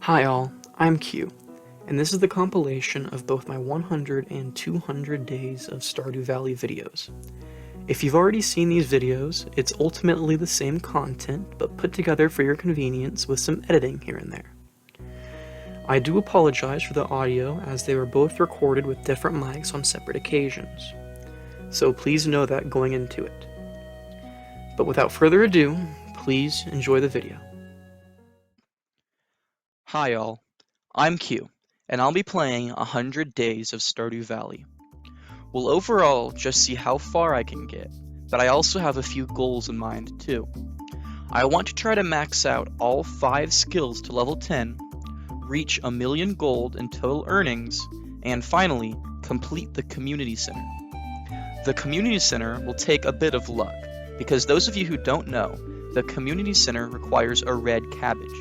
Hi all, I'm Q, and this is the compilation of both my 100 and 200 days of Stardew Valley videos. If you've already seen these videos, it's ultimately the same content, but put together for your convenience with some editing here and there. I do apologize for the audio, as they were both recorded with different mics on separate occasions, so please know that going into it. But without further ado, please enjoy the video. Hi all, I'm Q, and I'll be playing 100 Days of Stardew Valley. We'll overall just see how far I can get, but I also have a few goals in mind too. I want to try to max out all 5 skills to level 10, reach 1,000,000 gold in total earnings, and finally, complete the Community Center. The Community Center will take a bit of luck, because those of you who don't know, the Community Center requires a red cabbage.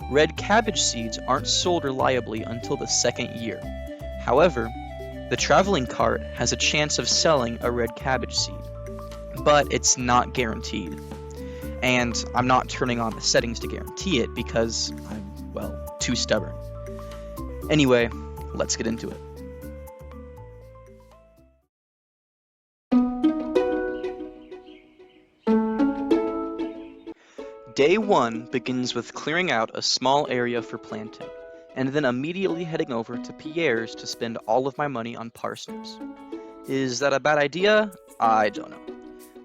Red cabbage seeds aren't sold reliably until the 2nd year. However, the traveling cart has a chance of selling a red cabbage seed, but it's not guaranteed. And I'm not turning on the settings to guarantee it because I'm, well, too stubborn. Anyway, let's get into it. Day 1 begins with clearing out a small area for planting, and then immediately heading over to Pierre's to spend all of my money on parsnips. Is that a bad idea? I don't know.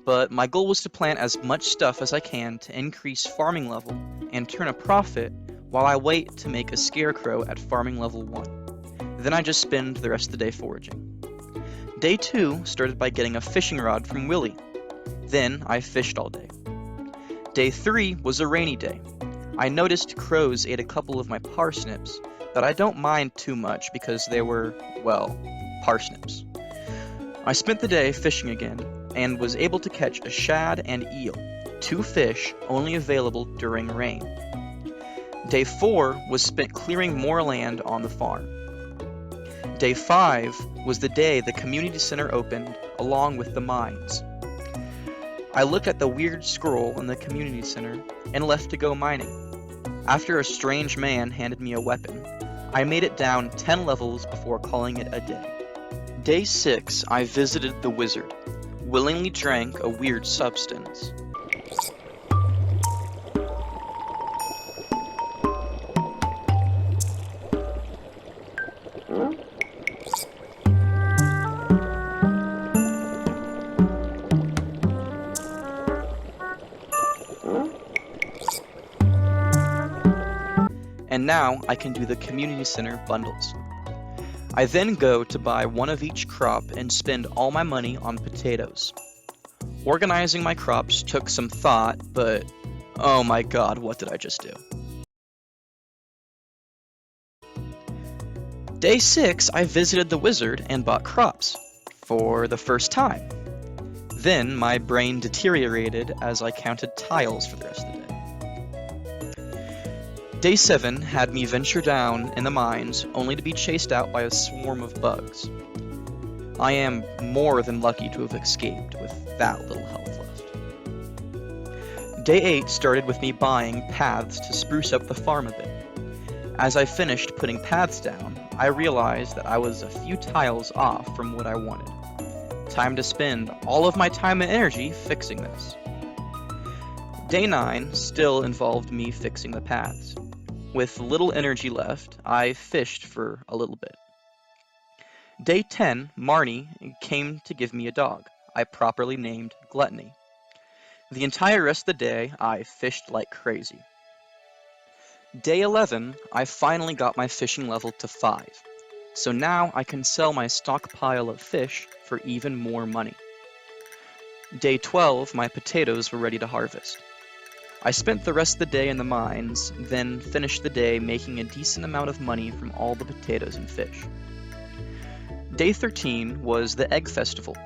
But my goal was to plant as much stuff as I can to increase farming level and turn a profit while I wait to make a scarecrow at farming level 1. Then I just spend the rest of the day foraging. Day 2 started by getting a fishing rod from Willie. Then I fished all day. Day 3 was a rainy day. I noticed crows ate a couple of my parsnips, but I don't mind too much because they were, well, parsnips. I spent the day fishing again, and was able to catch a shad and eel, 2 fish only available during rain. Day 4 was spent clearing more land on the farm. Day 5 was the day the community center opened, along with the mines. I looked at the weird scroll in the community center and left to go mining. After a strange man handed me a weapon, I made it down 10 levels before calling it a day. Day 6, I visited the wizard, willingly drank a weird substance. And now I can do the community center bundles. I then go to buy one of each crop and spend all my money on potatoes. Organizing my crops took some thought, but oh my god, what did I just do? Day 6, I visited the wizard and bought crops. For the first time. Then my brain deteriorated as I counted tiles for the rest of the day. Day 7 had me venture down in the mines, only to be chased out by a swarm of bugs. I am more than lucky to have escaped with that little health left. Day 8 started with me buying paths to spruce up the farm a bit. As I finished putting paths down, I realized that I was a few tiles off from what I wanted. Time to spend all of my time and energy fixing this. Day 9 still involved me fixing the paths. With little energy left, I fished for a little bit. Day 10, Marnie came to give me a dog I properly named Gluttony. The entire rest of the day, I fished like crazy. Day 11, I finally got my fishing level to 5, so now I can sell my stockpile of fish for even more money. Day 12, my potatoes were ready to harvest. I spent the rest of the day in the mines, then finished the day making a decent amount of money from all the potatoes and fish. Day 13 was the Egg Festival.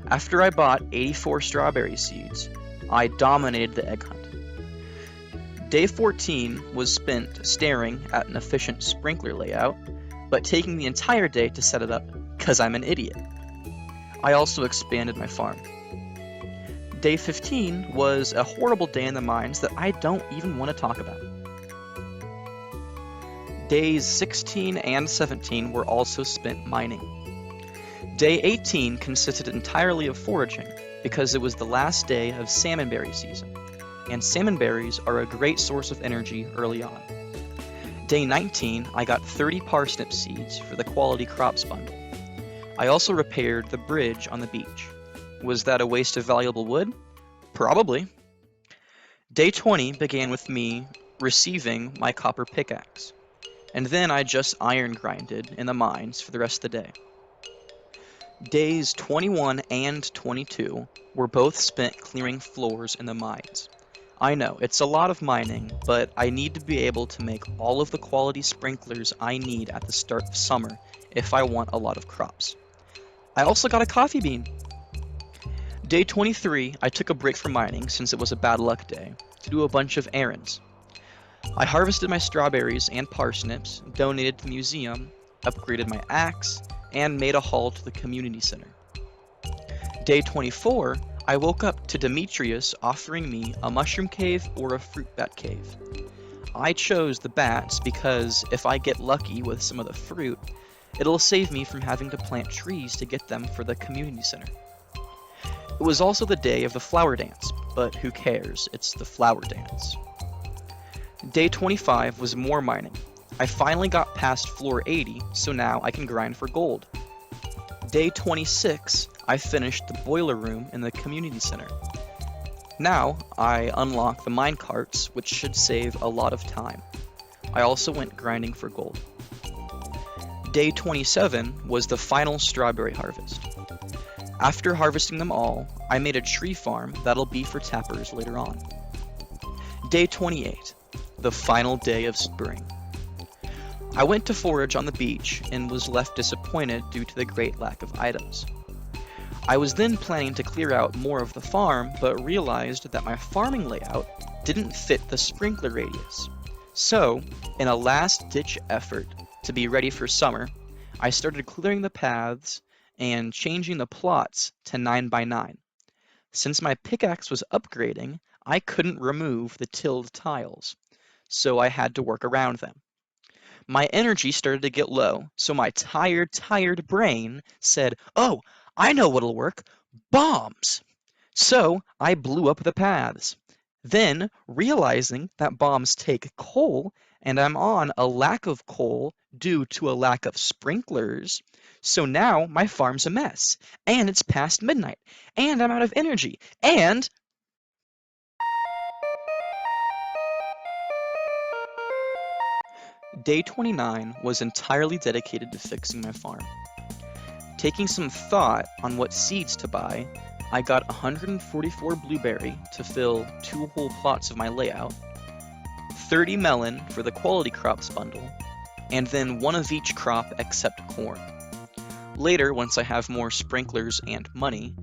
After I bought 84 strawberry seeds, I dominated the egg hunt. Day 14 was spent staring at an efficient sprinkler layout, but taking the entire day to set it up, 'cause I'm an idiot. I also expanded my farm. Day 15 was a horrible day in the mines that I don't even want to talk about. Days 16 and 17 were also spent mining. Day 18 consisted entirely of foraging, because it was the last day of salmonberry season, and salmonberries are a great source of energy early on. Day 19, I got 30 parsnip seeds for the quality crops bundle. I also repaired the bridge on the beach. Was that a waste of valuable wood? Probably. Day 20 began with me receiving my copper pickaxe, and then I just iron grinded in the mines for the rest of the day. Days 21 and 22 were both spent clearing floors in the mines. I know, it's a lot of mining, but I need to be able to make all of the quality sprinklers I need at the start of summer if I want a lot of crops. I also got a coffee bean. Day 23, I took a break from mining since it was a bad luck day to do a bunch of errands. I harvested my strawberries and parsnips, donated to the museum, upgraded my axe, and made a haul to the community center. Day 24, I woke up to Demetrius offering me a mushroom cave or a fruit bat cave. I chose the bats because if I get lucky with some of the fruit, it'll save me from having to plant trees to get them for the community center. It was also the day of the flower dance, but who cares, it's the flower dance. Day 25 was more mining. I finally got past floor 80, so now I can grind for gold. Day 26, I finished the boiler room in the community center. Now, I unlock the mine carts, which should save a lot of time. I also went grinding for gold. Day 27 was the final strawberry harvest. After harvesting them all, I made a tree farm that'll be for tappers later on. Day 28, the final day of spring. I went to forage on the beach and was left disappointed due to the great lack of items. I was then planning to clear out more of the farm, but realized that my farming layout didn't fit the sprinkler radius. So, in a last-ditch effort to be ready for summer, I started clearing the paths and changing the plots to 9x9. Since my pickaxe was upgrading, I couldn't remove the tilled tiles, so I had to work around them. My energy started to get low, so my tired brain said, "Oh, I know what'll work, bombs!" So I blew up the paths. Then, realizing that bombs take coal, and I'm on a lack of coal due to a lack of sprinklers, so now my farm's a mess, and it's past midnight, and I'm out of energy, and Day 29 was entirely dedicated to fixing my farm. Taking some thought on what seeds to buy, I got 144 blueberry to fill 2 whole plots of my layout, 30 melon for the quality crops bundle, and then 1 of each crop except corn. Later, once I have more sprinklers and money,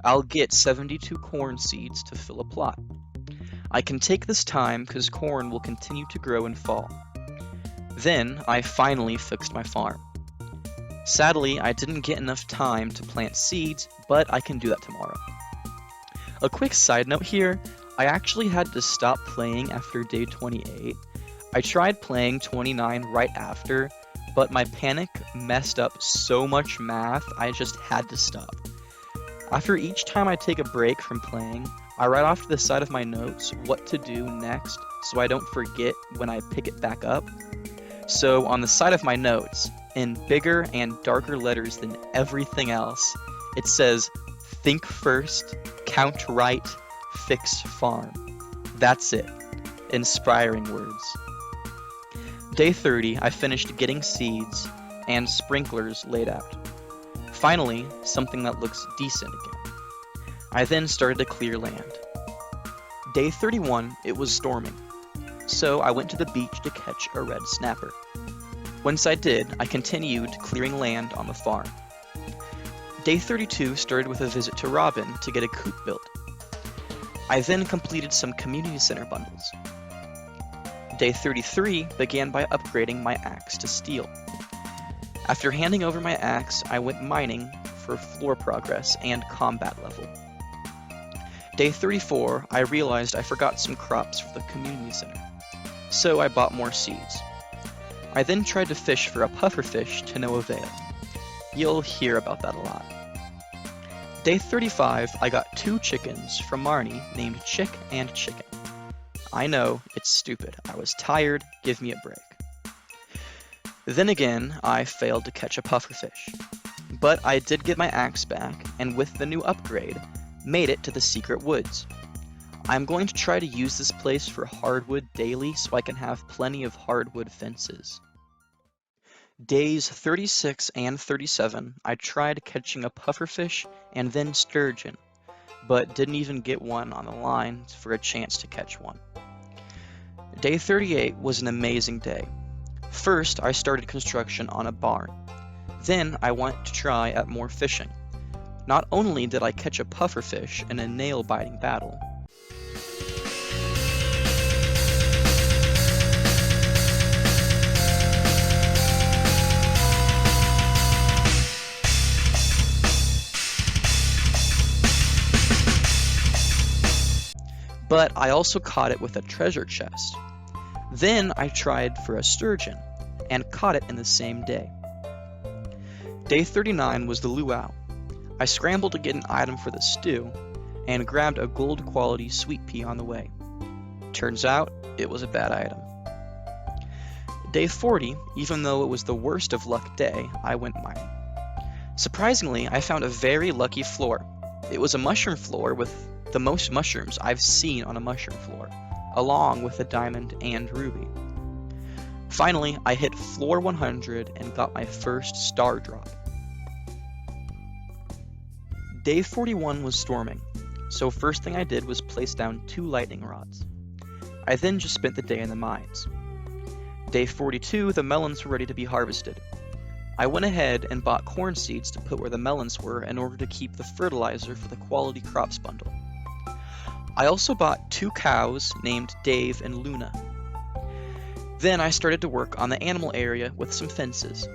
I'll get 72 corn seeds to fill a plot. I can take this time because corn will continue to grow in fall. Then, I finally fixed my farm. Sadly, I didn't get enough time to plant seeds, but I can do that tomorrow. A quick side note here, I actually had to stop playing after day 28. I tried playing 29 right after, but my panic messed up so much math, I just had to stop. After each time I take a break from playing, I write off to the side of my notes what to do next so I don't forget when I pick it back up. So on the side of my notes, in bigger and darker letters than everything else, it says, "Think first, count right, fix farm." That's it. Inspiring words. Day 30, I finished getting seeds and sprinklers laid out. Finally, something that looks decent again. I then started to clear land. Day 31, it was storming, so I went to the beach to catch a red snapper. Once I did, I continued clearing land on the farm. Day 32 started with a visit to Robin to get a coop built. I then completed some community center bundles. Day 33 began by upgrading my axe to steel. After handing over my axe, I went mining for floor progress and combat level. Day 34, I realized I forgot some crops for the community center, so I bought more seeds. I then tried to fish for a pufferfish to no avail. You'll hear about that a lot. Day 35, I got 2 chickens from Marnie named Chick and Chicken. I know, it's stupid. I was tired, give me a break. Then again, I failed to catch a pufferfish. But I did get my axe back, and with the new upgrade, made it to the secret woods. I'm going to try to use this place for hardwood daily so I can have plenty of hardwood fences. Days 36 and 37, I tried catching a pufferfish and then sturgeon, but didn't even get one on the line for a chance to catch one. Day 38 was an amazing day. First, I started construction on a barn. Then I went to try at more fishing. Not only did I catch a pufferfish in a nail-biting battle, but I also caught it with a treasure chest. Then I tried for a sturgeon, and caught it in the same day. Day 39 was the luau. I scrambled to get an item for the stew, and grabbed a gold quality sweet pea on the way. Turns out, it was a bad item. Day 40, even though it was the worst of luck day, I went mining. Surprisingly, I found a very lucky floor. It was a mushroom floor with the most mushrooms I've seen on a mushroom floor, along with a diamond and ruby. Finally, I hit floor 100 and got my first star drop. Day 41 was storming, so first thing I did was place down 2 lightning rods. I then just spent the day in the mines. Day 42, the melons were ready to be harvested. I went ahead and bought corn seeds to put where the melons were in order to keep the fertilizer for the quality crops bundle. I also bought 2 cows named Dave and Luna. Then I started to work on the animal area with some fences.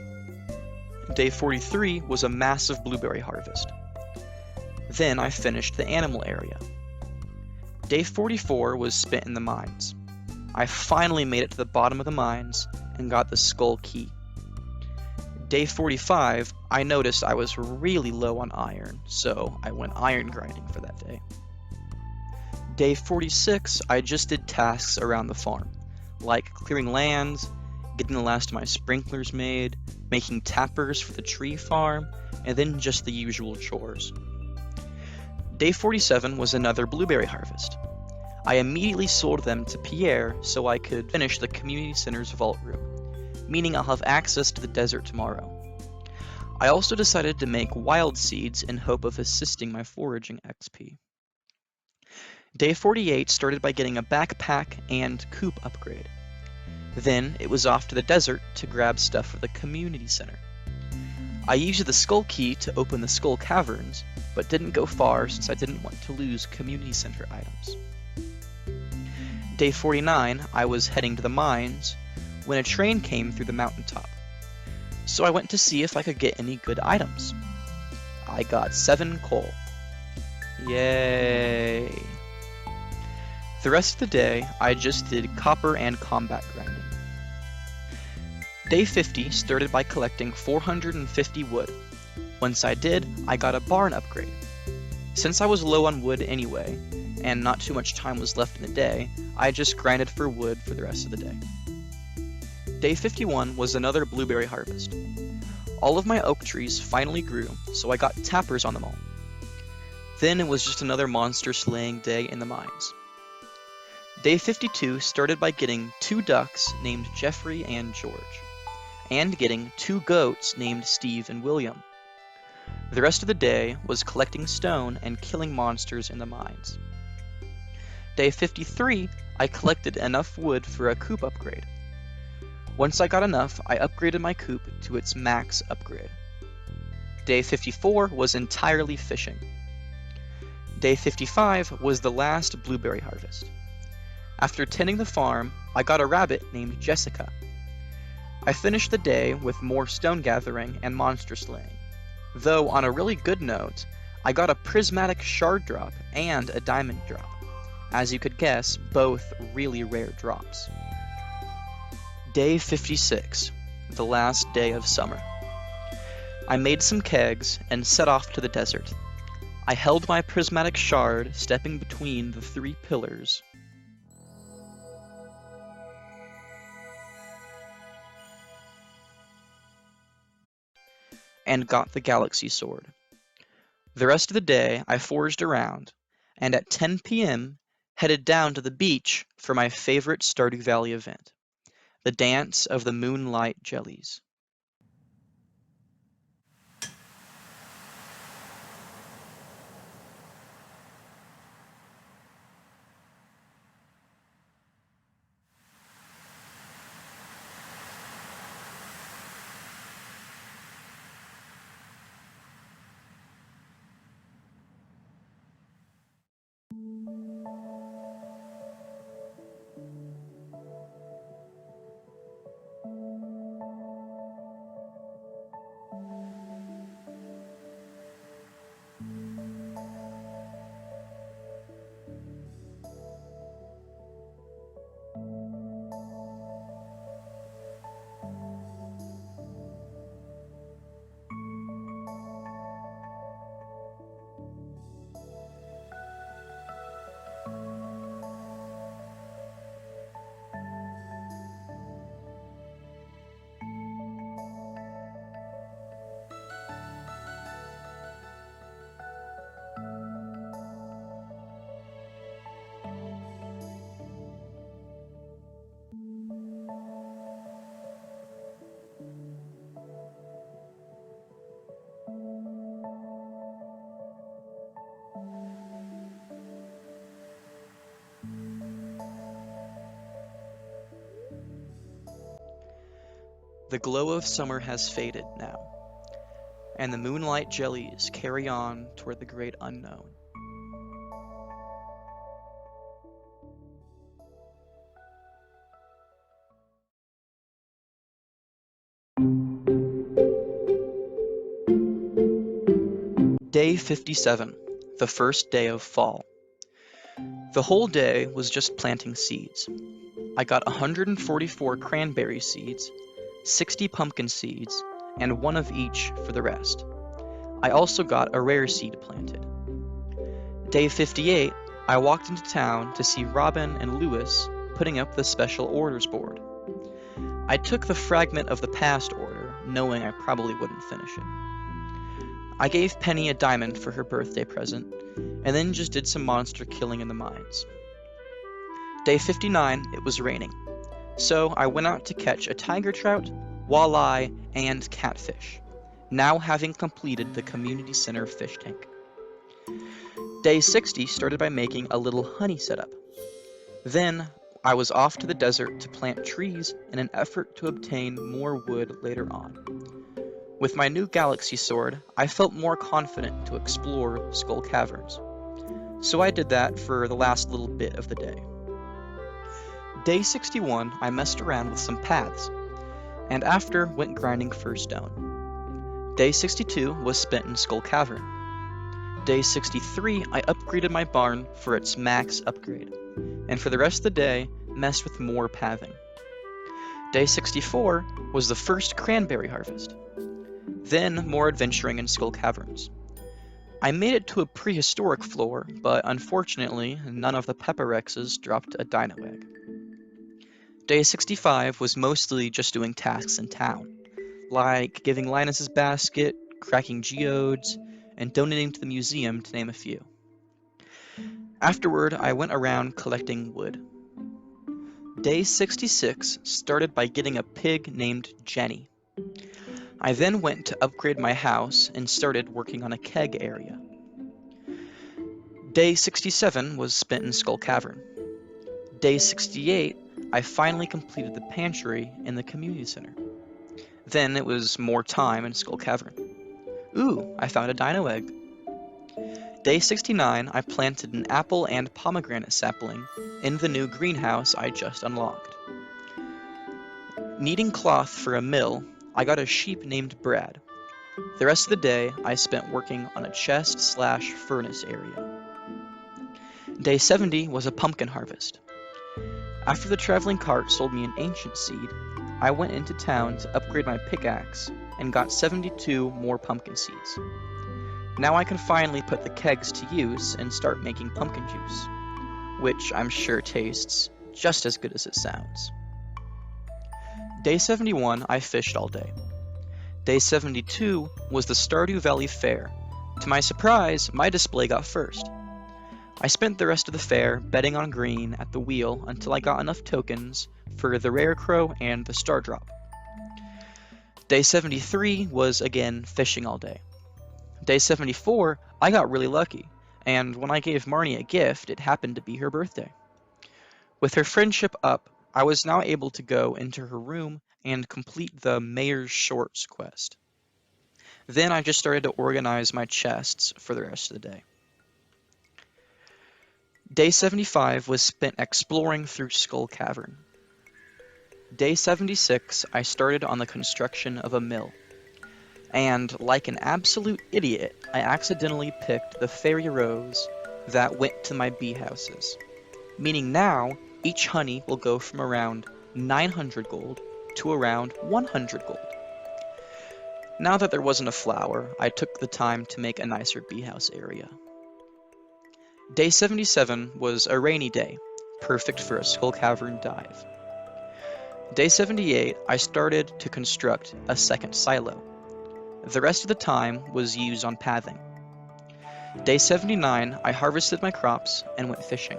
Day 43 was a massive blueberry harvest. Then I finished the animal area. Day 44 was spent in the mines. I finally made it to the bottom of the mines and got the skull key. Day 45, I noticed I was really low on iron, so I went iron grinding for that day. Day 46, I just did tasks around the farm, like clearing lands, getting the last of my sprinklers made, making tappers for the tree farm, and then just the usual chores. Day 47 was another blueberry harvest. I immediately sold them to Pierre so I could finish the community center's vault room, meaning I'll have access to the desert tomorrow. I also decided to make wild seeds in hope of assisting my foraging XP. Day 48 started by getting a backpack and coop upgrade. Then it was off to the desert to grab stuff for the community center. I used the skull key to open the skull caverns, but didn't go far since I didn't want to lose community center items. Day 49, I was heading to the mines when a train came through the mountaintop. So I went to see if I could get any good items. I got 7 coal. Yay! The rest of the day, I just did copper and combat grinding. Day 50 started by collecting 450 wood. Once I did, I got a barn upgrade. Since I was low on wood anyway, and not too much time was left in the day, I just grinded for wood for the rest of the day. Day 51 was another blueberry harvest. All of my oak trees finally grew, so I got tappers on them all. Then it was just another monster slaying day in the mines. Day 52 started by getting 2 ducks named Jeffrey and George, and getting 2 goats named Steve and William. The rest of the day was collecting stone and killing monsters in the mines. Day 53, I collected enough wood for a coop upgrade. Once I got enough, I upgraded my coop to its max upgrade. Day 54 was entirely fishing. Day 55 was the last blueberry harvest. After tending the farm, I got a rabbit named Jessica. I finished the day with more stone gathering and monster slaying. Though on a really good note, I got a prismatic shard drop and a diamond drop. As you could guess, both really rare drops. Day 56, the last day of summer. I made some kegs and set off to the desert. I held my prismatic shard, stepping between the 3 pillars. And got the galaxy sword. The rest of the day I foraged around, and at 10 p.m. headed down to the beach for my favorite Stardew Valley event, the Dance of the Moonlight Jellies. The glow of summer has faded now, and the moonlight jellies carry on toward the great unknown. Day 57, the first day of fall. The whole day was just planting seeds. I got 144 cranberry seeds, 60 pumpkin seeds, and 1 of each for the rest. I also got a rare seed planted. Day 58, I walked into town to see Robin and Lewis putting up the special orders board. I took the fragment of the past order, knowing I probably wouldn't finish it. I gave Penny a diamond for her birthday present, and then just did some monster killing in the mines. Day 59, it was raining, so I went out to catch a tiger trout, walleye, and catfish, now having completed the community center fish tank. Day 60 started by making a little honey setup. Then I was off to the desert to plant trees in an effort to obtain more wood later on. With my new galaxy sword, I felt more confident to explore Skull Caverns. So I did that for the last little bit of the day. Day 61, I messed around with some paths, and after went grinding for stone. Day 62 was spent in Skull Cavern. Day 63, I upgraded my barn for its max upgrade, and for the rest of the day, messed with more pathing. Day 64 was the first cranberry harvest. Then more adventuring in Skull Caverns. I made it to a prehistoric floor, but unfortunately, none of the Pepperexes dropped a dino egg. Day 65 was mostly just doing tasks in town, like giving Linus's basket, cracking geodes, and donating to the museum, to name a few. Afterward, I went around collecting wood. Day 66 started by getting a pig named Jenny. I then went to upgrade my house and started working on a keg area. Day 67 was spent in Skull Cavern. Day 68, I finally completed the pantry in the community center. Then it was more time in Skull Cavern. Ooh, I found a dino egg. Day 69, I planted an apple and pomegranate sapling in the new greenhouse I just unlocked. Needing cloth for a mill, I got a sheep named Brad. The rest of the day, I spent working on a chest/furnace area. Day 70 was a pumpkin harvest. After the traveling cart sold me an ancient seed, I went into town to upgrade my pickaxe and got 72 more pumpkin seeds. Now I can finally put the kegs to use and start making pumpkin juice, which I'm sure tastes just as good as it sounds. Day 71, I fished all day. Day 72 was the Stardew Valley Fair. To my surprise, my display got first. I spent the rest of the fair betting on green at the wheel until I got enough tokens for the Rare Crow and the Star Drop. Day 73 was again fishing all day. Day 74, I got really lucky, and when I gave Marnie a gift, it happened to be her birthday. With her friendship up, I was now able to go into her room and complete the Mayor's Shorts quest. Then I just started to organize my chests for the rest of the day. Day 75 was spent exploring through Skull Cavern. Day 76, I started on the construction of a mill. And, like an absolute idiot, I accidentally picked the fairy rose that went to my bee houses. Meaning now, each honey will go from around 900 gold to around 100 gold. Now that there wasn't a flower, I took the time to make a nicer bee house area. Day 77 was a rainy day, perfect for a Skull Cavern dive. Day 78, I started to construct a second silo. The rest of the time was used on pathing. Day 79, I harvested my crops and went fishing.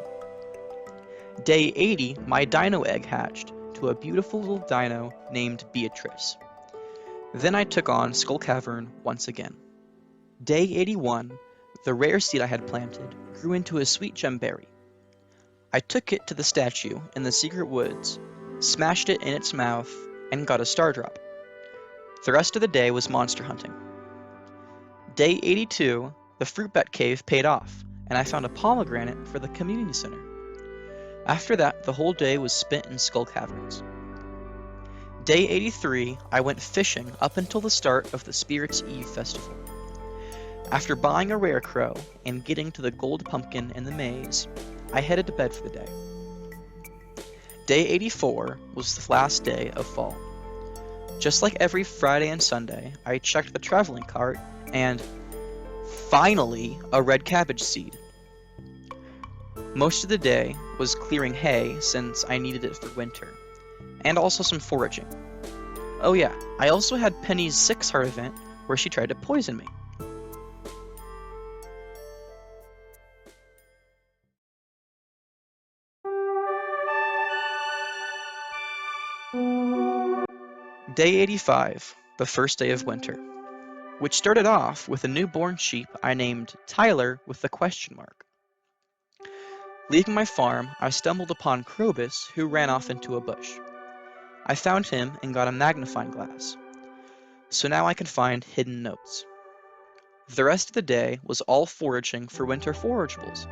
Day 80, my dino egg hatched to a beautiful little dino named Beatrice. Then I took on Skull Cavern once again. Day 81, the rare seed I had planted grew into a sweet gemberry. I took it to the statue in the secret woods, smashed it in its mouth, and got a star drop. The rest of the day was monster hunting. Day 82, the fruit bat cave paid off, and I found a pomegranate for the community center. After that, the whole day was spent in Skull Caverns. Day 83, I went fishing up until the start of the Spirits Eve festival. After buying a rare crow and getting to the gold pumpkin in the maze, I headed to bed for the day. Day 84 was the last day of fall. Just like every Friday and Sunday, I checked the traveling cart and, finally, a red cabbage seed. Most of the day was clearing hay since I needed it for winter, and also some foraging. Oh yeah, I also had Penny's 6-heart event where she tried to poison me. Day 85, the first day of winter, which started off with a newborn sheep I named Tyler with a question mark. Leaving my farm, I stumbled upon Krobus, who ran off into a bush. I found him and got a magnifying glass, so now I can find hidden notes. The rest of the day was all foraging for winter forageables,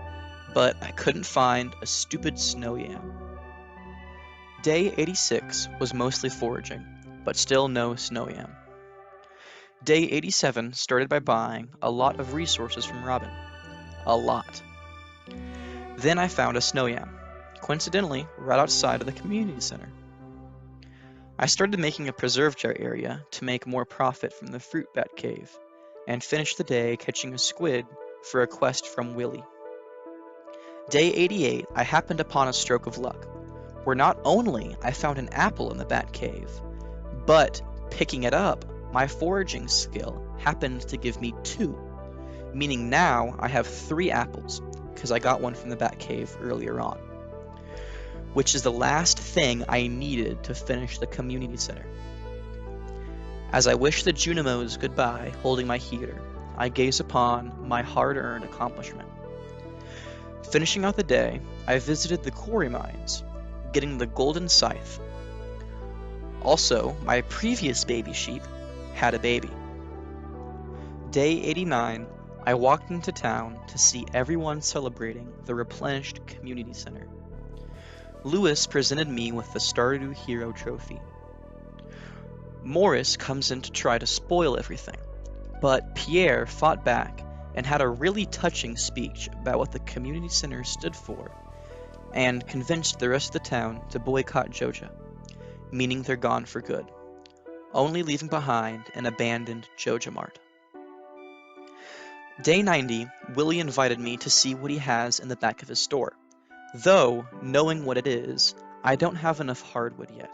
but I couldn't find a stupid snow yam. Day 86 was mostly foraging, but still no snow yam. Day 87 started by buying a lot of resources from Robin. A lot. Then I found a snow yam, coincidentally right outside of the community center. I started making a preserve jar area to make more profit from the fruit bat cave, and finished the day catching a squid for a quest from Willy. Day 88, I happened upon a stroke of luck, where not only I found an apple in the bat cave, but picking it up, my foraging skill happened to give me 2, meaning now I have 3 apples, because I got one from the bat cave earlier on, which is the last thing I needed to finish the community center. As I wish the Junimos goodbye holding my heater, I gaze upon my hard-earned accomplishment. Finishing out the day, I visited the quarry mines, getting the golden scythe. Also, my previous baby sheep had a baby. Day 89, I walked into town to see everyone celebrating the replenished community center. Lewis presented me with the Stardew Hero trophy. Morris comes in to try to spoil everything, but Pierre fought back and had a really touching speech about what the community center stood for, and convinced the rest of the town to boycott Joja. meaning they're gone for good, only leaving behind an abandoned Joja Mart. Day 90, Willie invited me to see what he has in the back of his store, though, knowing what it is, I don't have enough hardwood yet.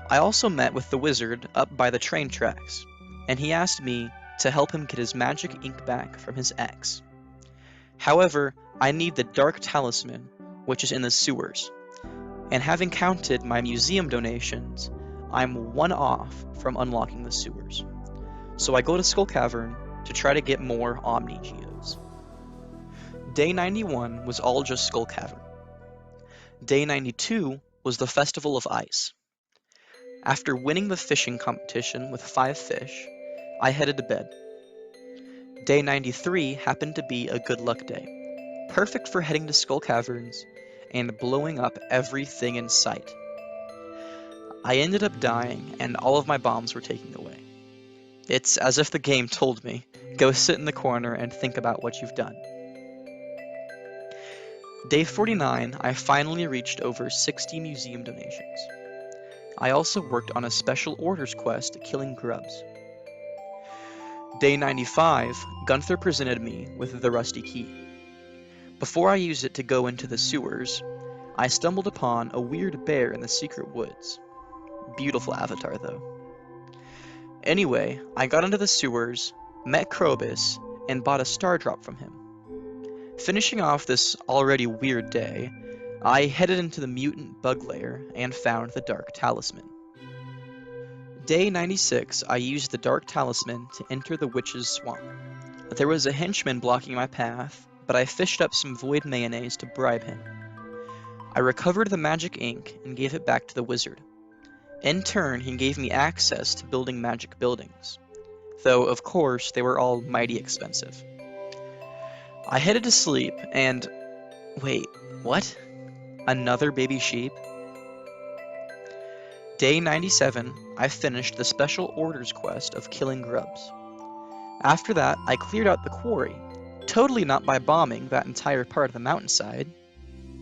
I also met with the wizard up by the train tracks, and he asked me to help him get his magic ink back from his ex. However, I need the Dark Talisman, which is in the sewers, and having counted my museum donations, I'm one off from unlocking the sewers. So I go to Skull Cavern to try to get more Omni Geodes. Day 91 was all just Skull Cavern. Day 92 was the Festival of Ice. After winning the fishing competition with 5 fish, I headed to bed. Day 93 happened to be a good luck day, perfect for heading to Skull Caverns and blowing up everything in sight. I ended up dying and all of my bombs were taken away. It's as if the game told me, go sit in the corner and think about what you've done. Day 49, I finally reached over 60 museum donations. I also worked on a special orders quest killing grubs. Day 95, Gunther presented me with the rusty key. Before I used it to go into the sewers, I stumbled upon a weird bear in the secret woods. Beautiful avatar though. Anyway, I got into the sewers, met Krobus, and bought a star drop from him. Finishing off this already weird day, I headed into the mutant bug lair and found the Dark Talisman. Day 96, I used the Dark Talisman to enter the Witch's Swamp. There was a henchman blocking my path, but I fished up some void mayonnaise to bribe him. I recovered the magic ink and gave it back to the wizard. In turn, he gave me access to building magic buildings, though of course they were all mighty expensive. I headed to sleep and... wait, what? Another baby sheep? Day 97, I finished the special orders quest of killing grubs. After that, I cleared out the quarry, totally not by bombing that entire part of the mountainside.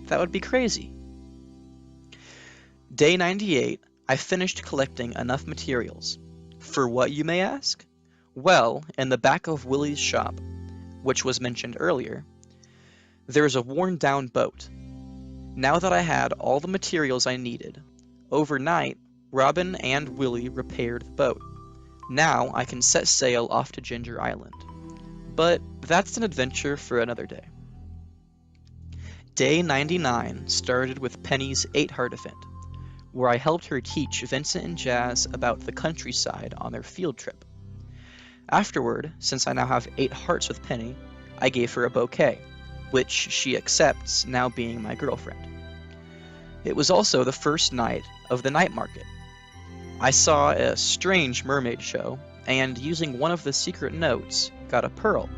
That would be crazy. Day 98, I finished collecting enough materials. For what, you may ask? Well, in the back of Willie's shop, which was mentioned earlier, there is a worn-down boat. Now that I had all the materials I needed, overnight, Robin and Willie repaired the boat. Now I can set sail off to Ginger Island. But that's an adventure for another day. Day 99 started with Penny's 8 heart event, where I helped her teach Vincent and Jazz about the countryside on their field trip. Afterward, since I now have 8 hearts with Penny, I gave her a bouquet, which she accepts now being my girlfriend. It was also the first night of the night market. I saw a strange mermaid show, and using one of the secret notes, got a pearl.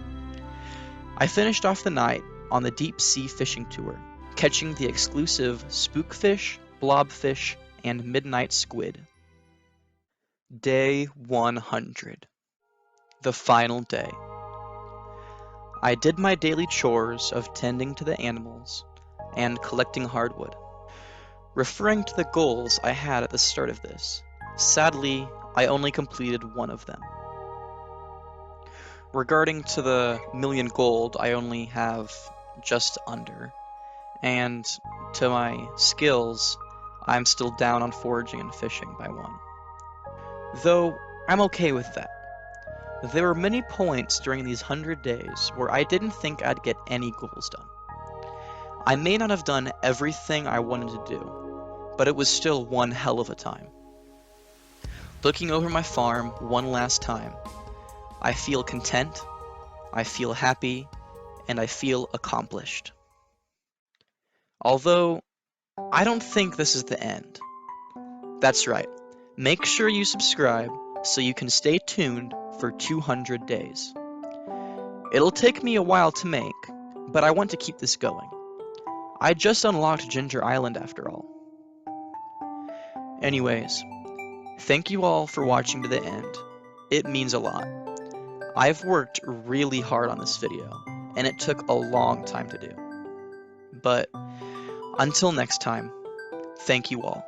I finished off the night on the deep sea fishing tour, catching the exclusive spookfish, blobfish, and midnight squid. Day 100. The final day. I did my daily chores of tending to the animals and collecting hardwood. Referring to the goals I had at the start of this, sadly, I only completed one of them. Regarding to the million gold, I only have just under. And to my skills, I'm still down on foraging and fishing by 1. Though, I'm okay with that. There were many points during these 100 days where I didn't think I'd get any goals done. I may not have done everything I wanted to do, but it was still one hell of a time. Looking over my farm one last time, I feel content, I feel happy, and I feel accomplished. Although, I don't think this is the end. That's right, make sure you subscribe so you can stay tuned for 200 days. It'll take me a while to make, but I want to keep this going. I just unlocked Ginger Island after all. Anyways, thank you all for watching to the end. It means a lot. I've worked really hard on this video, and it took a long time to do. But until next time, thank you all.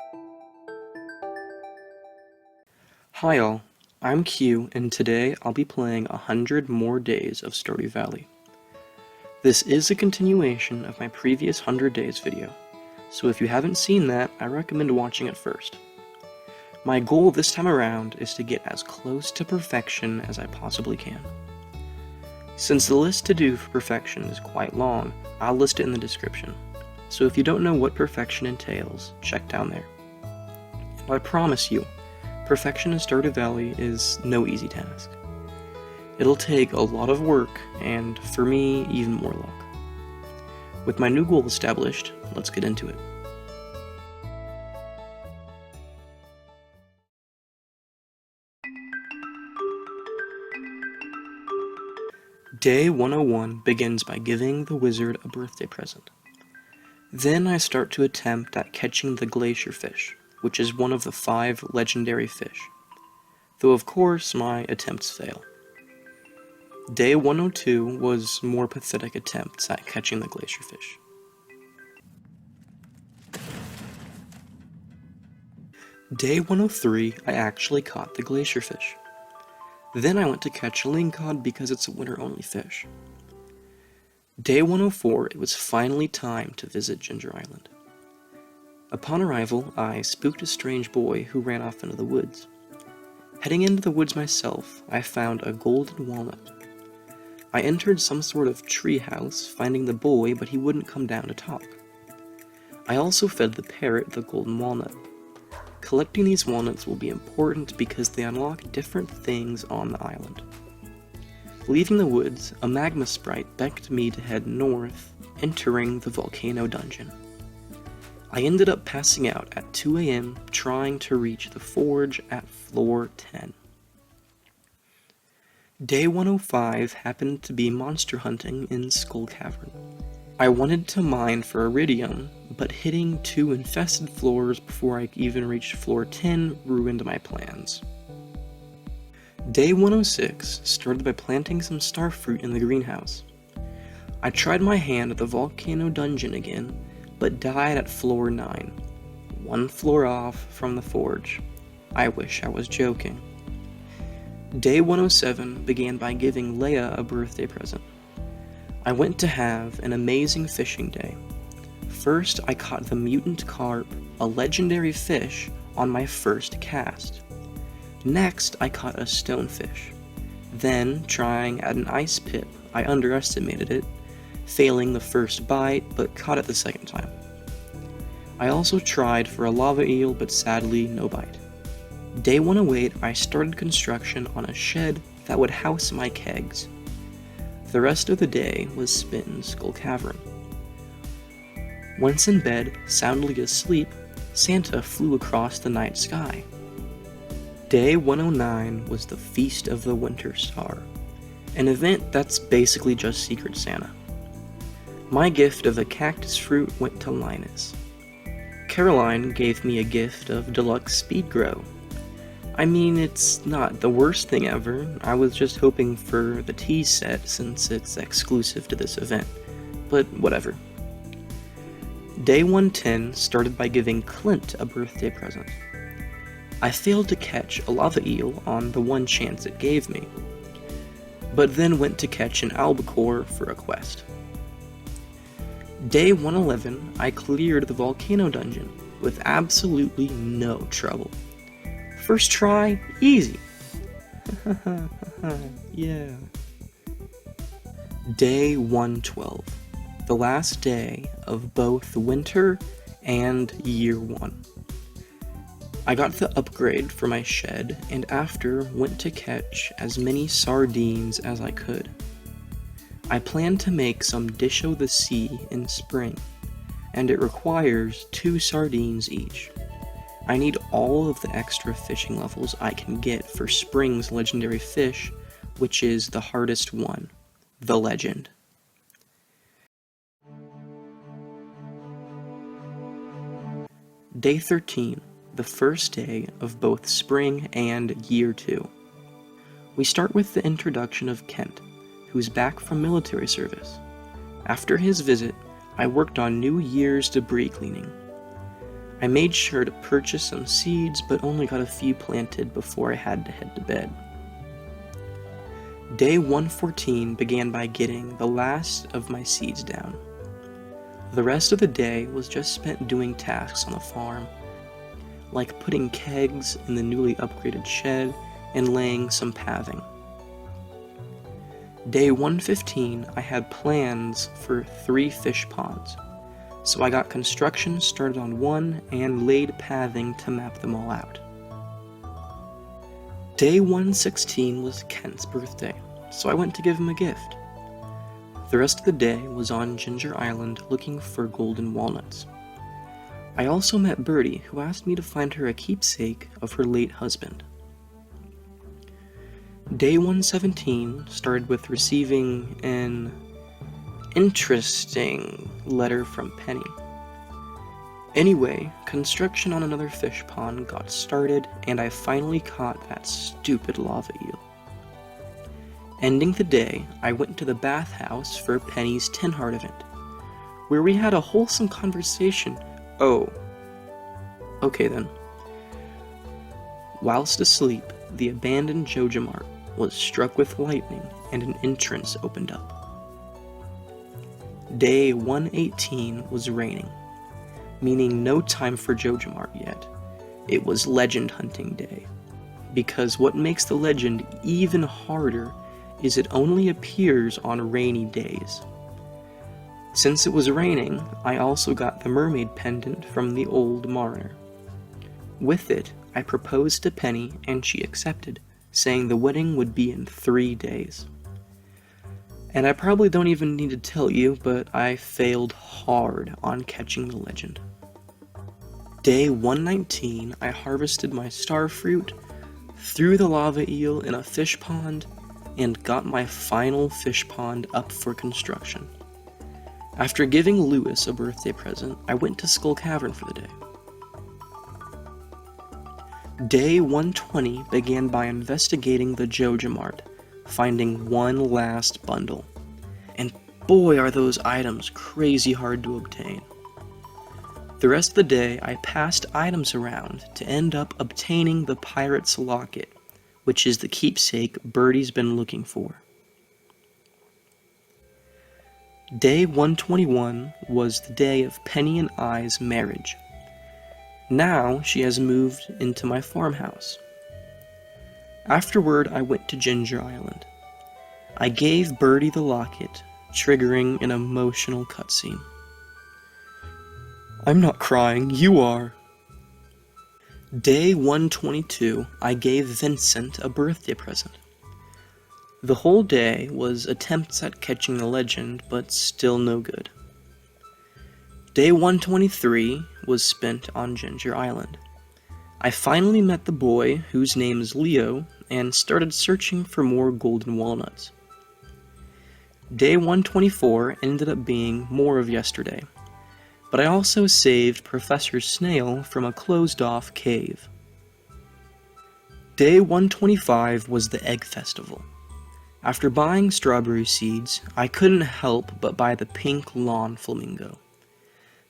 Hi all, I'm Q, and today I'll be playing 100 more days of Stardew Valley. This is a continuation of my previous 100 days video, so if you haven't seen that, I recommend watching it first. My goal this time around is to get as close to perfection as I possibly can. Since the list to do for perfection is quite long, I'll list it in the description, so if you don't know what perfection entails, check down there. And I promise you, perfection in Stardew Valley is no easy task. It'll take a lot of work, and for me, even more luck. With my new goal established, let's get into it. Day 101 begins by giving the wizard a birthday present. Then I start to attempt at catching the glacier fish, which is one of the 5 legendary fish. Though of course my attempts fail. Day 102 was more pathetic attempts at catching the glacier fish. Day 103 I actually caught the glacier fish. Then I went to catch a lingcod because it's a winter-only fish. Day 104, it was finally time to visit Ginger Island. Upon arrival, I spooked a strange boy who ran off into the woods. Heading into the woods myself, I found a golden walnut. I entered some sort of tree house, finding the boy, but he wouldn't come down to talk. I also fed the parrot the golden walnut. Collecting these walnuts will be important because they unlock different things on the island. Leaving the woods, a magma sprite becked me to head north, entering the volcano dungeon. I ended up passing out at 2 AM trying to reach the forge at floor 10. Day 105 happened to be monster hunting in Skull Cavern. I wanted to mine for iridium, but hitting 2 infested floors before I even reached floor 10 ruined my plans. Day 106 started by planting some starfruit in the greenhouse. I tried my hand at the volcano dungeon again, but died at floor 9, 1 floor off from the forge. I wish I was joking. Day 107 began by giving Leia a birthday present. I went to have an amazing fishing day. First, I caught the mutant carp, a legendary fish, on my first cast. Next, I caught a stonefish. Then, trying at an ice pip, I underestimated it, failing the first bite, but caught it the second time. I also tried for a lava eel, but sadly, no bite. Day 108, I started construction on a shed that would house my kegs. The rest of the day was spent in Skull Cavern. Once in bed, soundly asleep, Santa flew across the night sky. Day 109 was the Feast of the Winter Star, an event that's basically just Secret Santa. My gift of a cactus fruit went to Linus. Caroline gave me a gift of Deluxe Speed Grow. I mean, it's not the worst thing ever. I was just hoping for the tea set since it's exclusive to this event, but whatever. Day 110 started by giving Clint a birthday present. I failed to catch a lava eel on the one chance it gave me, but then went to catch an albacore for a quest. Day 111, I cleared the volcano dungeon with absolutely no trouble. First try, easy. Yeah. Day 112, the last day of both winter and year 1. I got the upgrade for my shed, and after went to catch as many sardines as I could. I plan to make some Dish o' the Sea in spring, and it requires 2 sardines each. I need all of the extra fishing levels I can get for spring's legendary fish, which is the hardest one, the legend. Day 13, the first day of both spring and year 2. We start with the introduction of Kent, who's back from military service. After his visit, I worked on New Year's debris cleaning. I made sure to purchase some seeds, but only got a few planted before I had to head to bed. Day 114 began by getting the last of my seeds down. The rest of the day was just spent doing tasks on the farm, like putting kegs in the newly upgraded shed and laying some pathing. Day 115, I had plans for 3 fish ponds, so I got construction started on one and laid pathing to map them all out. Day 116 was Kent's birthday, so I went to give him a gift. The rest of the day was on Ginger Island looking for golden walnuts. I also met Birdie, who asked me to find her a keepsake of her late husband. Day 117 started with receiving an interesting letter from Penny. Anyway, construction on another fish pond got started, and I finally caught that stupid lava eel. Ending the day, I went to the bathhouse for Penny's 10-heart event, where we had a wholesome conversation. Oh, okay then. Whilst asleep, the abandoned Joja Mart was struck with lightning and an entrance opened up. Day 118 was raining, meaning no time for Joja Mart yet. It was legend hunting day, because what makes the legend even harder is it only appears on rainy days. Since it was raining, I also got the mermaid pendant from the old mariner. With it, I proposed to Penny and she accepted, saying the wedding would be in 3 days. And I probably don't even need to tell you, but I failed hard on catching the legend. Day 119, I harvested my starfruit, threw the lava eel in a fish pond, and got my final fish pond up for construction. After giving Lewis a birthday present, I went to Skull Cavern for the day. Day 120 began by investigating the Joja Mart, finding one last bundle. And boy are those items crazy hard to obtain. The rest of the day I passed items around to end up obtaining the Pirate's Locket, which is the keepsake Birdie's been looking for. Day 121 was the day of Penny and I's marriage. Now she has moved into my farmhouse. Afterward, I went to Ginger Island. I gave Birdie the locket, triggering an emotional cutscene. I'm not crying, you are. Day 122, I gave Vincent a birthday present. The whole day was attempts at catching the legend, but still no good. Day 123 was spent on Ginger Island. I finally met the boy, whose name is Leo, and started searching for more golden walnuts. Day 124 ended up being more of yesterday, but I also saved Professor Snail from a closed-off cave. Day 125 was the Egg Festival. After buying strawberry seeds, I couldn't help but buy the pink lawn flamingo,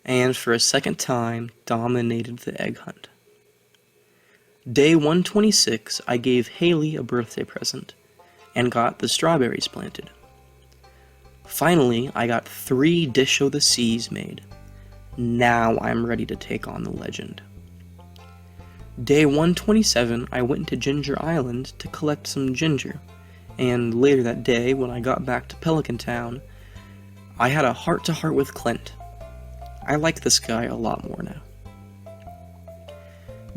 and for a second time dominated the egg hunt. Day 126, I gave Haley a birthday present, and got the strawberries planted. Finally, I got 3 Dish o' the Seas made. Now I'm ready to take on the legend. Day 127, I went to Ginger Island to collect some ginger, and later that day, when I got back to Pelican Town, I had a heart-to-heart with Clint. I like this guy a lot more now.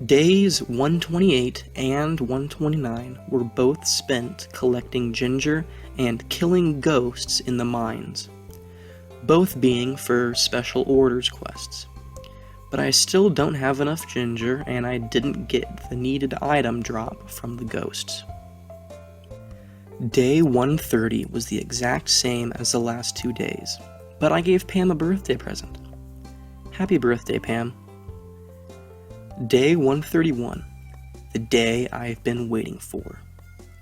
Days 128 and 129 were both spent collecting ginger and killing ghosts in the mines, both being for special orders quests. But I still don't have enough ginger, and I didn't get the needed item drop from the ghosts. Day 130 was the exact same as the last 2 days, but I gave Pam a birthday present. Happy birthday, Pam. Day 131, the day I've been waiting for.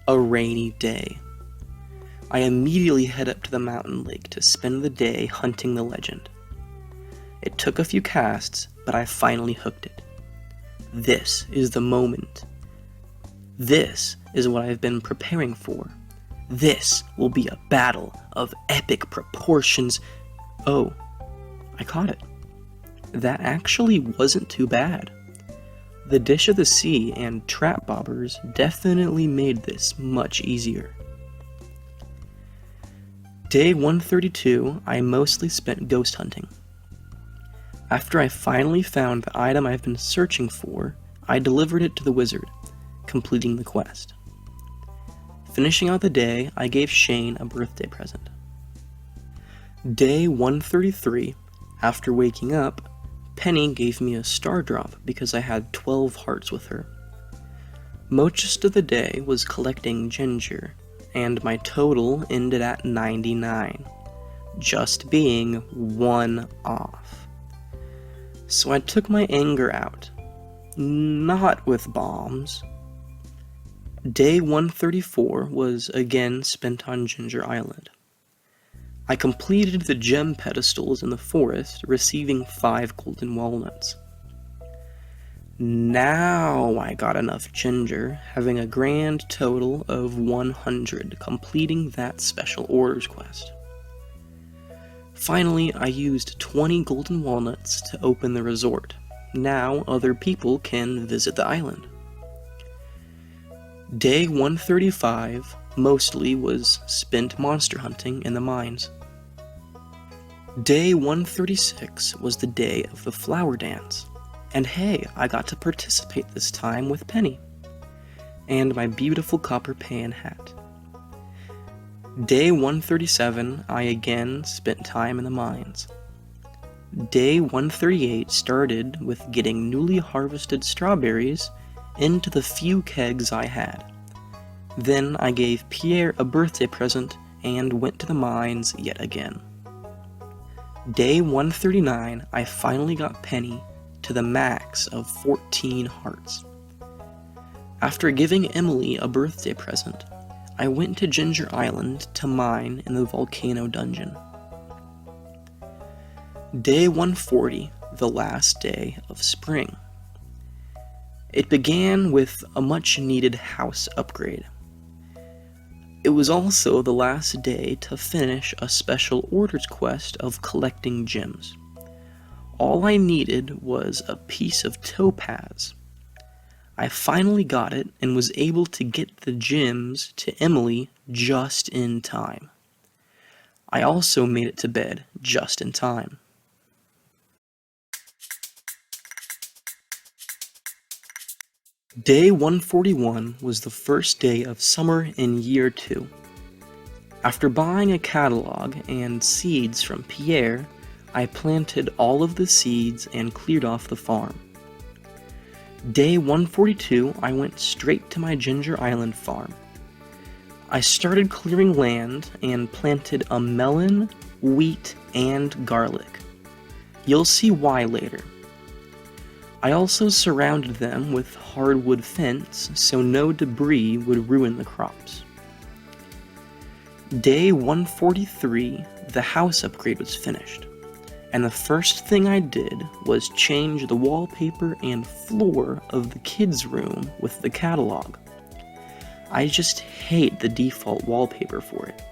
A rainy day. I immediately head up to the mountain lake to spend the day hunting the legend. It took a few casts, but I finally hooked it. This is the moment. This is what I've been preparing for. This will be a battle of epic proportions. Oh, I caught it. That actually wasn't too bad. The Dish of the Sea and Trap Bobbers definitely made this much easier. Day 132, I mostly spent ghost hunting. After I finally found the item I've been searching for, I delivered it to the wizard, completing the quest. Finishing out the day, I gave Shane a birthday present. Day 133, after waking up, Penny gave me a star drop because I had 12 hearts with her. Most of the day was collecting ginger, and my total ended at 99, just being one off. So I took my anger out, not with bombs. Day 134 was again spent on Ginger Island. I completed the gem pedestals in the forest, receiving 5 golden walnuts. Now I got enough ginger, having a grand total of 100, completing that special orders quest. Finally, I used 20 golden walnuts to open the resort. Now other people can visit the island. Day 135 mostly was spent monster hunting in the mines. Day 136 was the day of the flower dance, and hey, I got to participate this time with Penny, and my beautiful copper pan hat. Day 137, I again spent time in the mines. Day 138 started with getting newly harvested strawberries into the few kegs I had. Then I gave Pierre a birthday present and went to the mines yet again. Day 139, I finally got Penny to the max of 14 hearts. After giving Emily a birthday present, I went to Ginger Island to mine in the volcano dungeon. Day 140, the last day of spring. It began with a much-needed house upgrade. It was also the last day to finish a special orders quest of collecting gems. All I needed was a piece of topaz. I finally got it and was able to get the gems to Emily just in time. I also made it to bed just in time. Day 141 was the first day of summer in year 2. After buying a catalog and seeds from Pierre, I planted all of the seeds and cleared off the farm. Day 142, I went straight to my Ginger Island farm. I started clearing land and planted a melon, wheat, and garlic. You'll see why later. I also surrounded them with hardwood fence so no debris would ruin the crops. Day 143, the house upgrade was finished, and the first thing I did was change the wallpaper and floor of the kids' room with the catalog. I just hate the default wallpaper for it.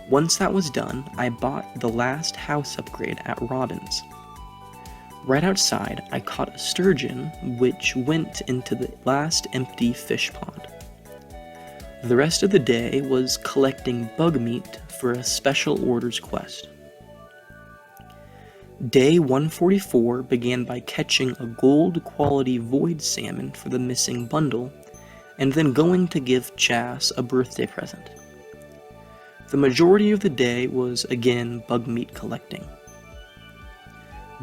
Once that was done, I bought the last house upgrade at Robin's. Right outside, I caught a sturgeon, which went into the last empty fish pond. The rest of the day was collecting bug meat for a special orders quest. Day 144 began by catching a gold quality void salmon for the missing bundle, and then going to give Chas a birthday present. The majority of the day was again bug meat collecting.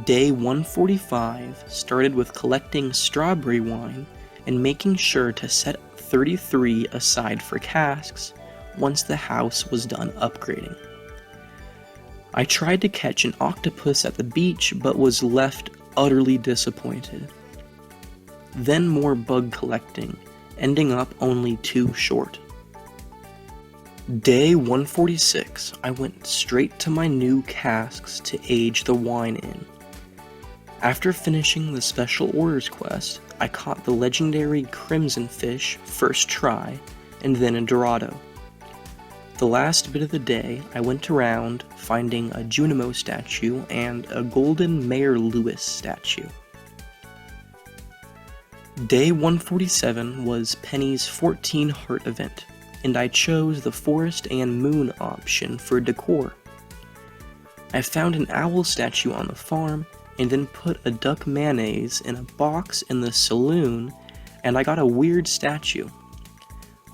Day 145 started with collecting strawberry wine and making sure to set 33 aside for casks once the house was done upgrading. I tried to catch an octopus at the beach but was left utterly disappointed. Then more bug collecting, ending up only 2 short. Day 146, I went straight to my new casks to age the wine in. After finishing the Special Orders quest, I caught the legendary Crimson Fish first try, and then a Dorado. The last bit of the day, I went around finding a Junimo statue and a golden Mayor Lewis statue. Day 147 was Penny's 14 Heart event, and I chose the Forest and Moon option for decor. I found an owl statue on the farm, and then put a duck mayonnaise in a box in the saloon, and I got a weird statue.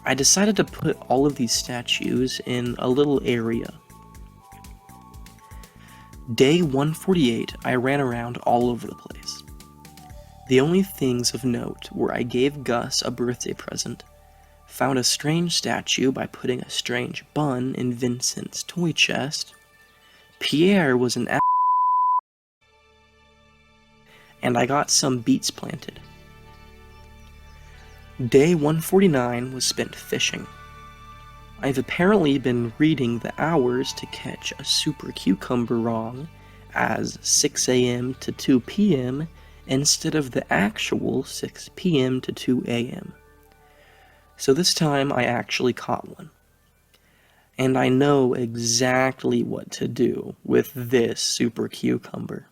I decided to put all of these statues in a little area. Day 148, I ran around all over the place. The only things of note were I gave Gus a birthday present, found a strange statue by putting a strange bun in Vincent's toy chest, Pierre was an and I got some beets planted. Day 149 was spent fishing. I've apparently been reading the hours to catch a super cucumber wrong as 6 a.m. to 2 p.m. instead of the actual 6 p.m. to 2 a.m. So this time I actually caught one. And I know exactly what to do with this super cucumber.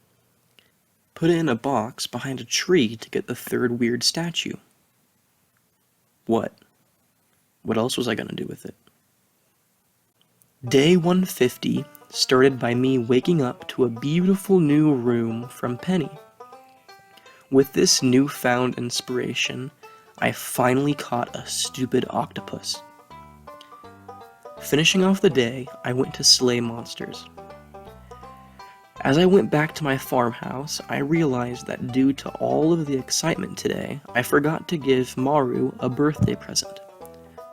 Put it in a box behind a tree to get the third weird statue. What? What else was I gonna do with it? Day 150 started by me waking up to a beautiful new room from Penny. With this newfound inspiration, I finally caught a stupid octopus. Finishing off the day, I went to slay monsters. As I went back to my farmhouse, I realized that due to all of the excitement today, I forgot to give Maru a birthday present.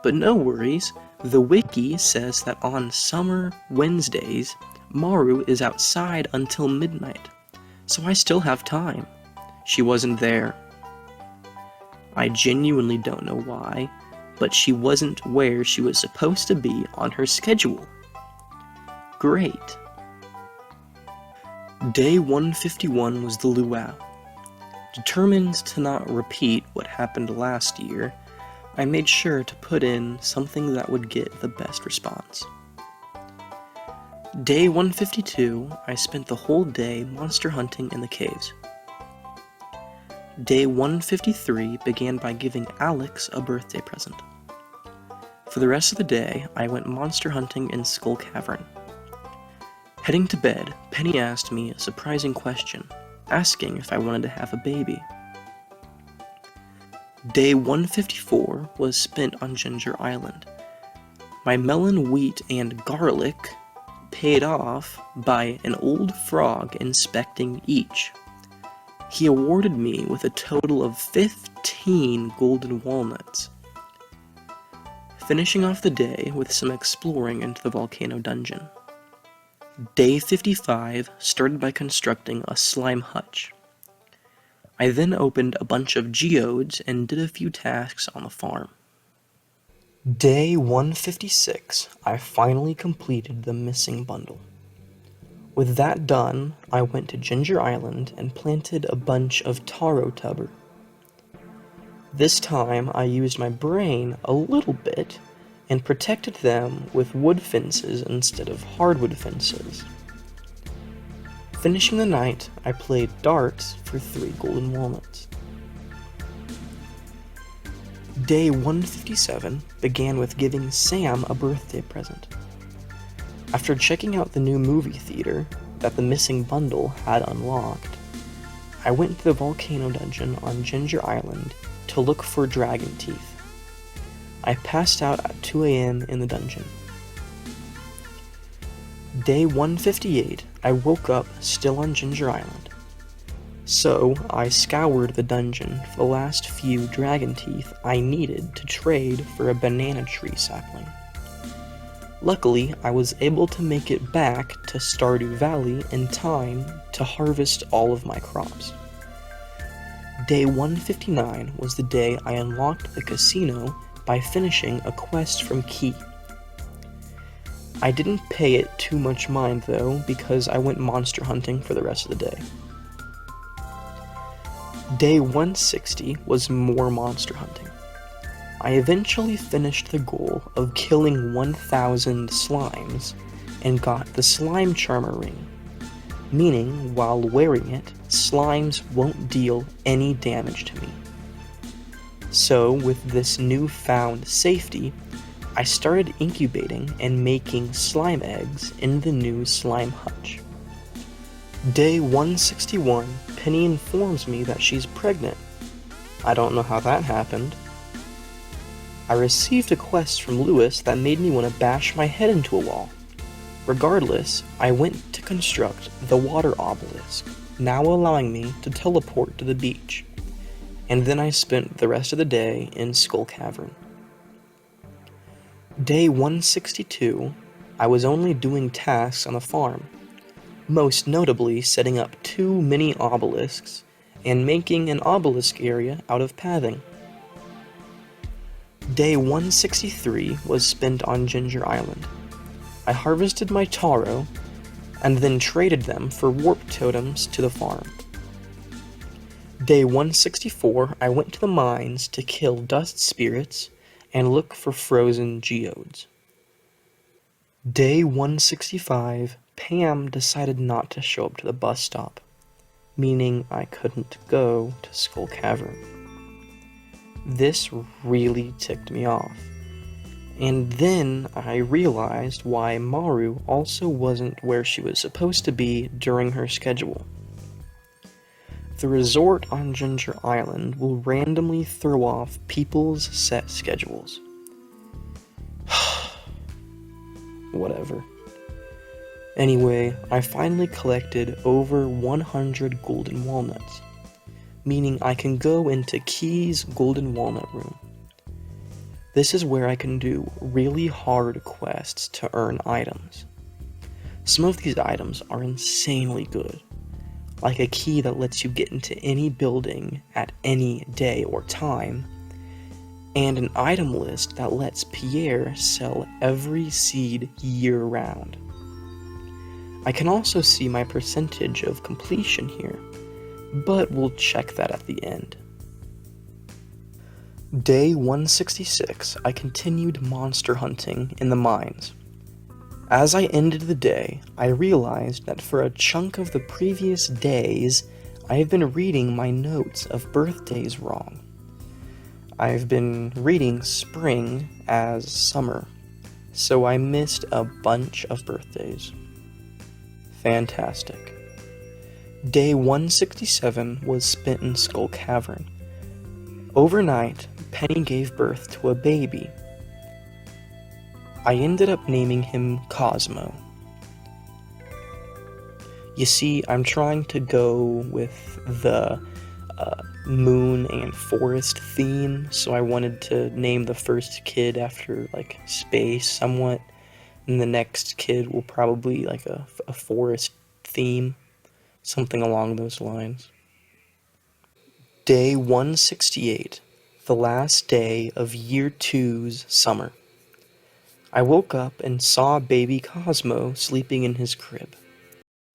But no worries, the wiki says that on summer Wednesdays, Maru is outside until midnight, so I still have time. She wasn't there. I genuinely don't know why, but she wasn't where she was supposed to be on her schedule. Great. Day 151 was the luau. Determined to not repeat what happened last year, I made sure to put in something that would get the best response. Day 152, I spent the whole day monster hunting in the caves. Day 153 began by giving Alex a birthday present. For the rest of the day, I went monster hunting in Skull Cavern. Heading to bed, Penny asked me a surprising question, asking if I wanted to have a baby. Day 154 was spent on Ginger Island. My melon, wheat, and garlic paid off by an old frog inspecting each. He awarded me with a total of 15 golden walnuts. Finishing off the day with some exploring into the volcano dungeon. Day 55 started by constructing a slime hutch. I then opened a bunch of geodes and did a few tasks on the farm. Day 156, I finally completed the missing bundle. With that done, I went to Ginger Island and planted a bunch of taro tubber. This time I used my brain a little bit and protected them with wood fences instead of hardwood fences. Finishing the night, I played darts for 3 golden walnuts. Day 157 began with giving Sam a birthday present. After checking out the new movie theater that the missing bundle had unlocked, I went to the volcano dungeon on Ginger Island to look for dragon teeth. I passed out at 2 a.m. in the dungeon. Day 158, I woke up still on Ginger Island. So, I scoured the dungeon for the last few dragon teeth I needed to trade for a banana tree sapling. Luckily, I was able to make it back to Stardew Valley in time to harvest all of my crops. Day 159 was the day I unlocked the casino by finishing a quest from Key. I didn't pay it too much mind though, because I went monster hunting for the rest of the day. Day 160 was more monster hunting. I eventually finished the goal of killing 1,000 slimes and got the slime charmer ring, meaning while wearing it, slimes won't deal any damage to me. So with this newfound safety, I started incubating and making slime eggs in the new slime hutch. Day 161, Penny informs me that she's pregnant. I don't know how that happened. I received a quest from Lewis that made me want to bash my head into a wall. Regardless, I went to construct the water obelisk, now allowing me to teleport to the beach. And then I spent the rest of the day in Skull Cavern. Day 162, I was only doing tasks on the farm, most notably setting up 2 mini obelisks and making an obelisk area out of pathing. Day 163 was spent on Ginger Island. I harvested my taro and then traded them for warp totems to the farm. Day 164, I went to the mines to kill dust spirits and look for frozen geodes. Day 165, Pam decided not to show up to the bus stop, meaning I couldn't go to Skull Cavern. This really ticked me off. And then I realized why Maru also wasn't where she was supposed to be during her schedule. The resort on Ginger Island will randomly throw off people's set schedules. Whatever. Anyway, I finally collected over 100 golden walnuts, meaning I can go into Key's Golden Walnut Room. This is where I can do really hard quests to earn items. Some of these items are insanely good, like a key that lets you get into any building at any day or time, and an item list that lets Pierre sell every seed year-round. I can also see my percentage of completion here, but we'll check that at the end. Day 166, I continued monster hunting in the mines. As I ended the day, I realized that for a chunk of the previous days, I have been reading my notes of birthdays wrong. I've been reading spring as summer, so I missed a bunch of birthdays. Fantastic. Day 167 was spent in Skull Cavern. Overnight, Penny gave birth to a baby. I ended up naming him Cosmo. You see, I'm trying to go with the moon and forest theme, so I wanted to name the first kid after, like, space somewhat, and the next kid will probably, like, a forest theme, something along those lines. Day 168, the last day of Year 2's summer. I woke up and saw baby Cosmo sleeping in his crib.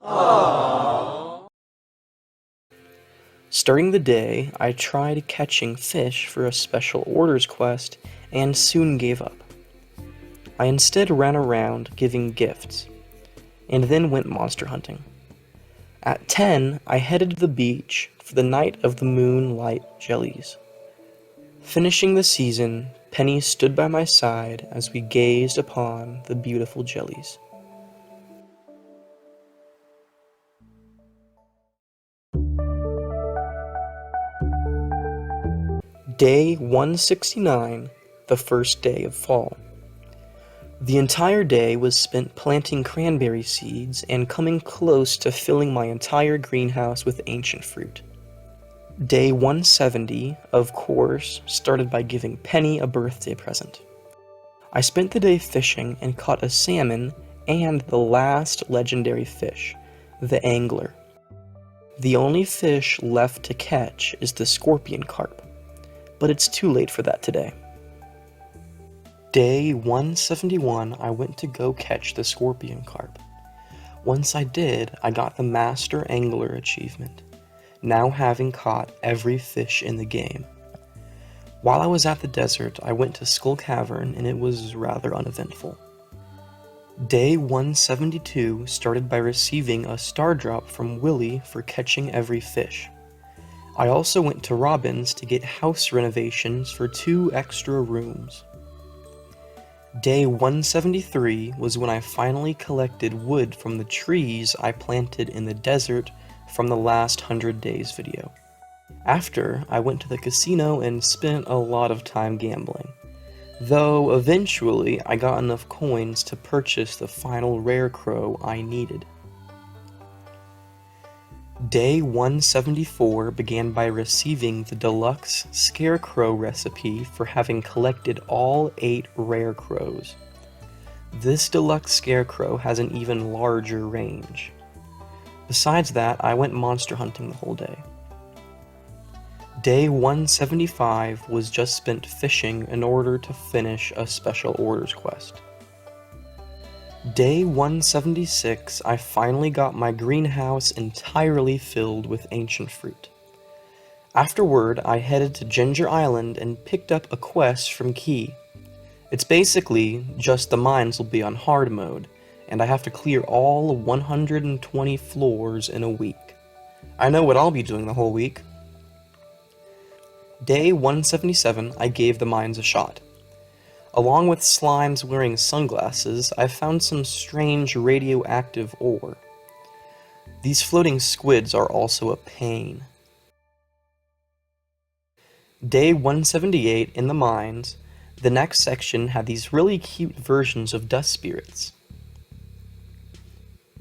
Aww. Starting the day, I tried catching fish for a special orders quest and soon gave up. I instead ran around giving gifts, and then went monster hunting. At 10, I headed to the beach for the night of the moonlight jellies. Finishing the season, Penny stood by my side as we gazed upon the beautiful jellies. Day 169, the first day of fall. The entire day was spent planting cranberry seeds and coming close to filling my entire greenhouse with ancient fruit. Day 170, of course, started by giving Penny a birthday present. I spent the day fishing and caught a salmon and the last legendary fish, the angler. The only fish left to catch is the scorpion carp, but it's too late for that today. Day 171, I went to go catch the scorpion carp. Once I did, I got the Master Angler achievement. now having caught every fish in the game. While I was at the desert, I went to Skull Cavern and it was rather uneventful. Day 172 started by receiving a star drop from Willie for catching every fish. I also went to Robin's to get house renovations for 2 extra rooms. Day 173 was when I finally collected wood from the trees I planted in the desert from the last 100 days video. After, I went to the casino and spent a lot of time gambling. Though eventually I got enough coins to purchase the final rare crow I needed. Day 174 began by receiving the deluxe scarecrow recipe for having collected all 8 rare crows. This deluxe scarecrow has an even larger range. Besides that, I went monster hunting the whole day. Day 175 was just spent fishing in order to finish a special orders quest. Day 176, I finally got my greenhouse entirely filled with ancient fruit. Afterward, I headed to Ginger Island and picked up a quest from Key. It's basically just the mines will be on hard mode, and I have to clear all 120 floors in a week. I know what I'll be doing the whole week. Day 177, I gave the mines a shot. Along with slimes wearing sunglasses, I found some strange radioactive ore. These floating squids are also a pain. Day 178 in the mines, the next section had these really cute versions of dust spirits.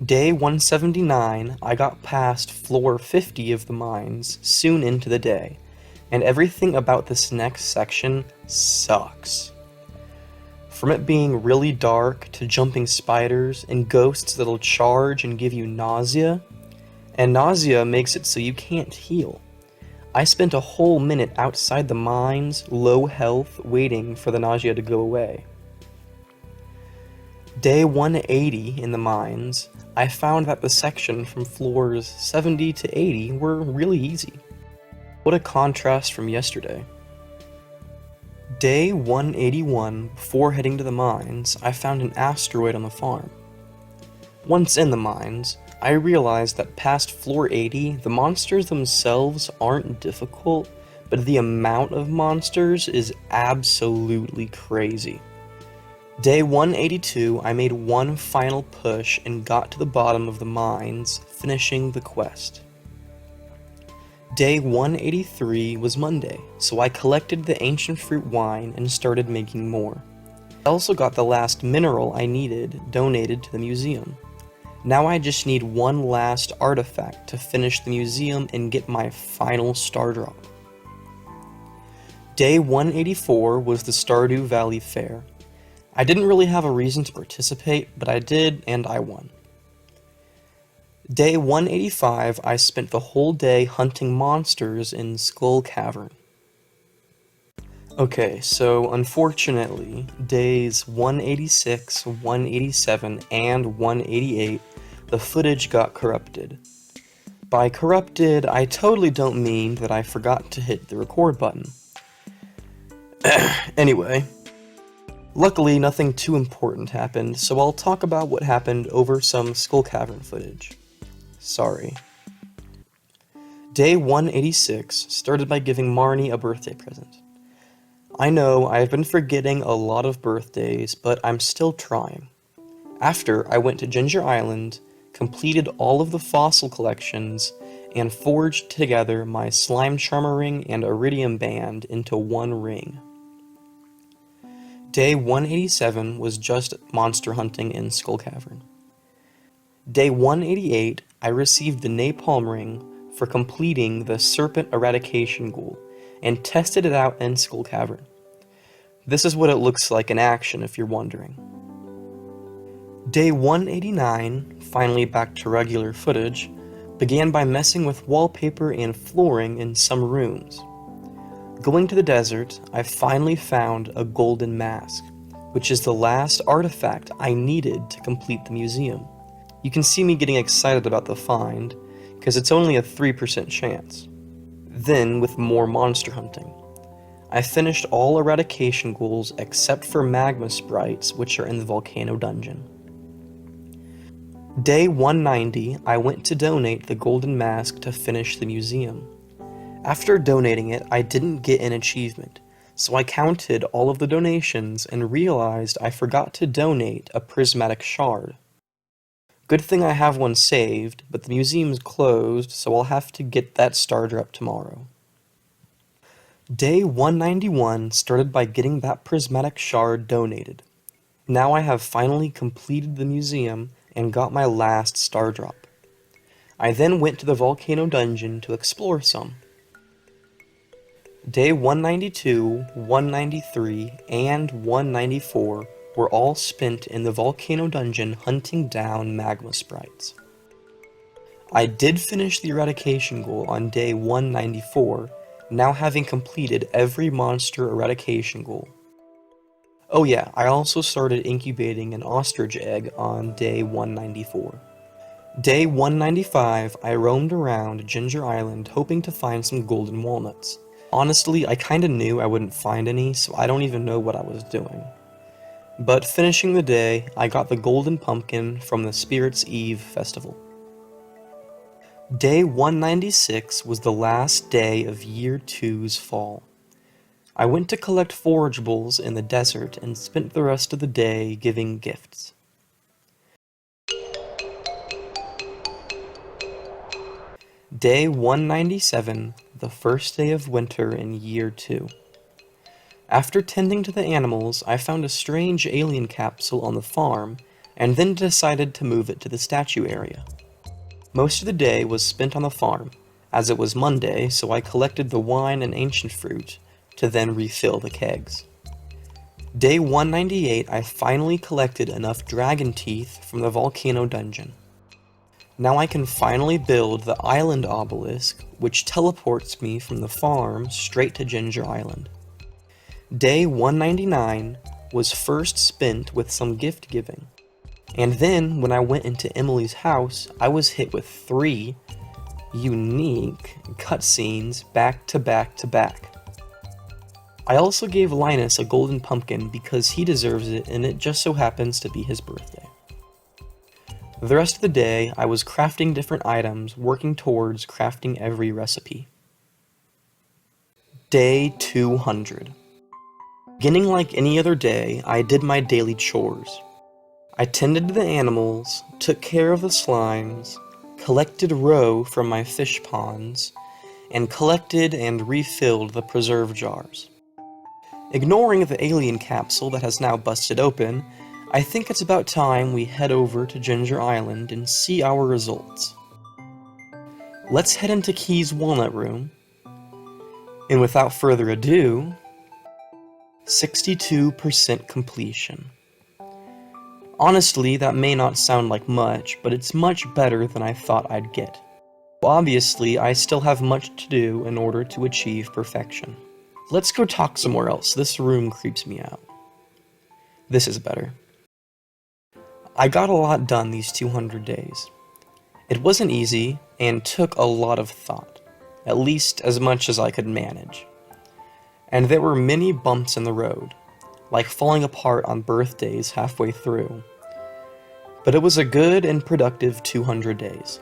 Day 179, I got past floor 50 of the mines soon into the day, and everything about this next section sucks. From it being really dark to jumping spiders and ghosts that'll charge and give you nausea, and nausea makes it so you can't heal. I spent a whole minute outside the mines, low health, waiting for the nausea to go away. Day 180 in the mines, I found that the section from floors 70 to 80 were really easy. What a contrast from yesterday. Day 181, before heading to the mines, I found an asteroid on the farm. Once in the mines, I realized that past floor 80, the monsters themselves aren't difficult, but the amount of monsters is absolutely crazy. Day 182, I made one final push and got to the bottom of the mines, finishing the quest. Day 183 was Monday, so I collected the ancient fruit wine and started making more. I also got the last mineral I needed donated to the museum. Now I just need one last artifact to finish the museum and get my final star drop. Day 184 was the Stardew Valley Fair. I didn't really have a reason to participate, but I did, and I won. Day 185, I spent the whole day hunting monsters in Skull Cavern. Okay, so unfortunately, days 186, 187, and 188, the footage got corrupted. By corrupted, I totally don't mean that I forgot to hit the record button. Anyway, luckily nothing too important happened, so I'll talk about what happened over some Skull Cavern footage. Sorry. Day 186 started by giving Marnie a birthday present. I know I have been forgetting a lot of birthdays, but I'm still trying. After, I went to Ginger Island, completed all of the fossil collections, and forged together my slime charmer ring and iridium band into one ring. Day 187 was just monster hunting in Skull Cavern. Day 188, I received the napalm ring for completing the serpent eradication goal, and tested it out in Skull Cavern. This is what it looks like in action if you're wondering. Day 189, finally back to regular footage, began by messing with wallpaper and flooring in some rooms. Going to the desert, I finally found a golden mask, which is the last artifact I needed to complete the museum. You can see me getting excited about the find, because it's only a 3% chance. Then, with more monster hunting, I finished all eradication goals except for magma sprites, which are in the volcano dungeon. Day 190, I went to donate the golden mask to finish the museum. After donating it, I didn't get an achievement, so I counted all of the donations and realized I forgot to donate a prismatic shard. Good thing I have one saved, but the museum's closed, so I'll have to get that starter up tomorrow. Day 191 started by getting that prismatic shard donated. Now I have finally completed the museum and got my last star drop. I then went to the volcano dungeon to explore some. Day 192, 193, and 194 were all spent in the volcano dungeon hunting down magma sprites. I did finish the eradication goal on day 194, now having completed every monster eradication goal. Oh yeah, I also started incubating an ostrich egg on day 194. Day 195, I roamed around Ginger Island hoping to find some golden walnuts. Honestly, I kinda knew I wouldn't find any, so I don't even know what I was doing. But finishing the day, I got the golden pumpkin from the Spirits Eve festival. Day 196 was the last day of Year 2's fall. I went to collect forageables in the desert and spent the rest of the day giving gifts. Day 197, the first day of winter in Year 2. After tending to the animals, I found a strange alien capsule on the farm, and then decided to move it to the statue area. Most of the day was spent on the farm, as it was Monday, so I collected the wine and ancient fruit, to then refill the kegs. Day 198, I finally collected enough dragon teeth from the volcano dungeon. Now I can finally build the island obelisk, which teleports me from the farm straight to Ginger Island. Day 199 was first spent with some gift giving, and then when I went into Emily's house, I was hit with 3 unique cutscenes back to back to back. I also gave Linus a golden pumpkin because he deserves it and it just so happens to be his birthday. The rest of the day, I was crafting different items, working towards crafting every recipe. Day 200. Beginning like any other day, I did my daily chores. I tended to the animals, took care of the slimes, collected roe from my fish ponds, and collected and refilled the preserve jars. Ignoring the alien capsule that has now busted open, I think it's about time we head over to Ginger Island and see our results. Let's head into Key's Walnut Room, and without further ado, 62% completion. Honestly, that may not sound like much, but it's much better than I thought I'd get. Obviously, I still have much to do in order to achieve perfection. Let's go talk somewhere else. This room creeps me out. This is better. I got a lot done these 200 days. It wasn't easy and took a lot of thought, at least as much as I could manage. And there were many bumps in the road, like falling apart on birthdays halfway through. But it was a good and productive 200 days.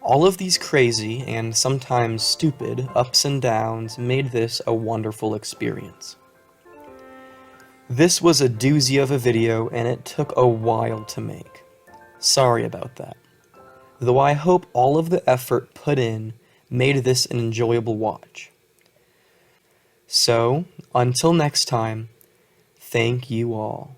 All of these crazy and sometimes stupid ups and downs made this a wonderful experience. This was a doozy of a video and it took a while to make. Sorry about that. Though I hope all of the effort put in made this an enjoyable watch. So, until next time, thank you all.